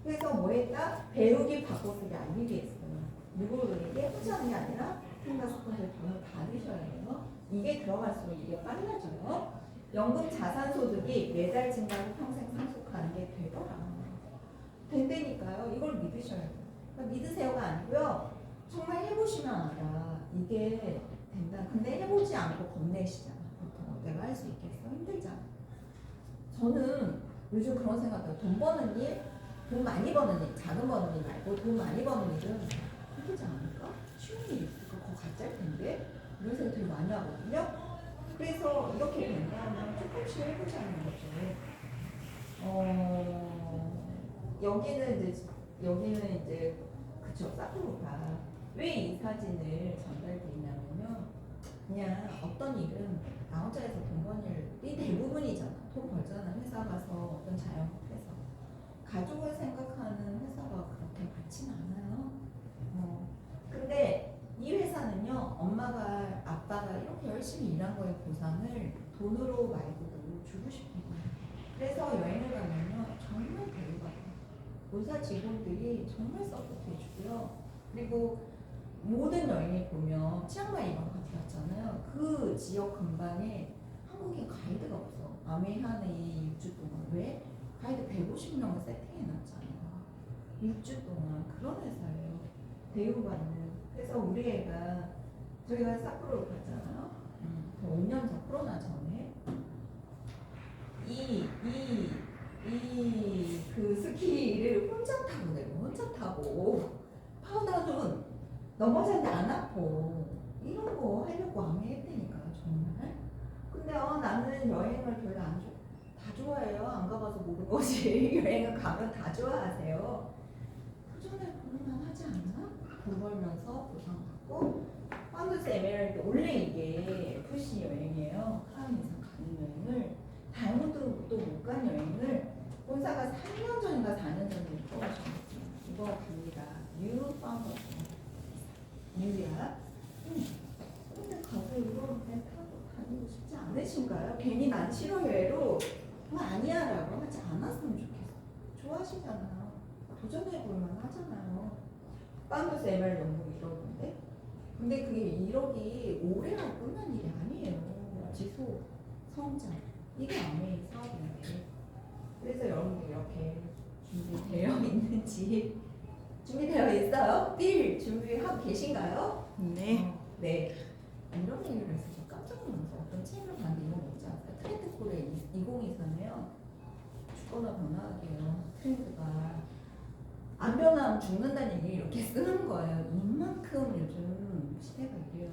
그래서 뭐 했다? 배우기 바꿔쓰기 알리기 했어요. 누구에게 혼자 하는 게 아니라 팀과 스폰서의 돈을 받으셔야 해요. 이게 들어갈수록 이게 빨라져요. 연금 자산소득이 매달 증가하고 평생 상속하는 게 되더라. 된다니까요. 이걸 믿으셔야 돼요. 그러니까 믿으세요가 아니고요. 정말 해보시면 알아. 이게 된다. 근데 해보지 않고 겁내시잖아. 보통 내가 할 수 있겠어? 힘들잖아. 저는 요즘 그런 생각해요. 돈 버는 일, 돈 많이 버는 일, 작은 버는 일 말고 돈 많이 버는 일은 힘들지 않을까? 쉬운 일 있을까? 그거 가짜일 텐데? 이런 생각 되게 많이 하거든요. 그래서 이렇게 된다면 조금씩 해보자는 거죠. 여기는 이제 그쵸, 사프로가 왜 이 사진을 전달드리냐면요. 그냥 어떤 일은 나 혼자서 돈 버는 일이 대부분이잖아. 돈 벌잖아. 회사 가서 어떤 자영업해서. 가족을 생각하는 회사가 그렇게 많진 않아요. 근데 이 회사는요, 엄마가 아빠가 이렇게 열심히 일한 거에 보상을 돈으로 말고도 주고 싶은 거예요. 그래서 여행을 가면요, 정말 배려받아요. 본사 직원들이 정말 서포트해주고요. 그리고 모든 여행을 보면 치앙마이 이번 같이 갔잖아요. 그 지역 근방에 한국인 가이드가 없어. 아메이한에 6주 동안. 왜? 가이드 150명을 세팅해놨잖아요. 6주 동안. 그런 회사예요. 대우받는. 그래서 우리 애가 저희가 삿포로 갔잖아요. 5년 전 코로나 전에 그 스키를 혼자 타고 내려. 혼자 타고 파우더는 넘어졌는데 안 아파. 이런 거 하려고 아메했다니까 정말. 근데 나는 여행을 별로 안 좋아. 다 좋아해요. 안 가봐서 모르는 거지. 여행을 가면 다 좋아하세요. 도전해 볼만 하지 않나? 돈 벌면서 보상받고. 파운드스 에메랄드 원래 이게 푸시 여행이에요. 크라운 이상 가는 여행을 다이아몬드 또못 간 여행을 본사가 3년 전인가 4년 전에 뽑아줬어요. 이거 갑니다. 뉴 파운더스 뉴야. 근데 가서 이거 그냥 타고 다니고 싶지 않으신가요? 괜히 난 싫어해로 아니야 라고 하지 않았으면 좋겠어. 좋아하시잖아요. 도전해볼만 하잖아요. 파운더스 MR 연봉 1억인데 근데 그게 1억이 올해로 끝난 일이 아니에요. 지속, 성장 이게 아메이 사업인데 그래서 여러분들 이렇게 준비되어 있는지 준비되어 있어요? 빌 준비하고 계신가요? 네. 네. 이런 얘기를 해서 저 깜짝 놀랐어요. 어떤 책을 봤는데 이런 거 있지 않아요? 트렌드콜에 2024면 죽거나 변화하게요. 트렌드가 안 변하면 죽는다는 얘기 이렇게 쓰는 거예요. 이만큼 요즘 시대가 이래요.